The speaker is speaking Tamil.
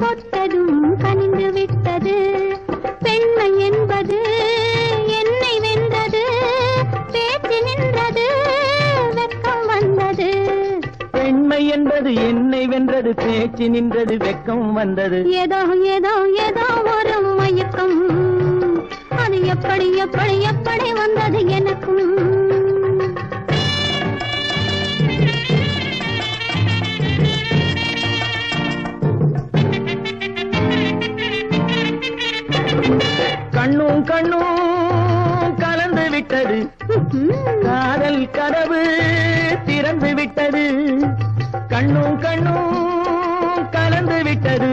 தொட்டதும் கனிந்து விட்டது. பெண்மை என்பது என்னை வென்றது, பேச்சு நின்றது, வெட்கம் வந்தது. பெண்மை என்பது என்னை வென்றது, பேச்சு நின்றது, வெட்கம் வந்தது. ஏதோ ஏதோ ஏதோ ஒரு மயக்கம், அது எப்படி எப்படி எப்படி வந்தது எனக்கும். கண்ணும் கண்ணும் கலந்து விட்டது, காதல் கதவு திறந்து விட்டது. கண்ணும் கண்ணும் கலந்து விட்டது.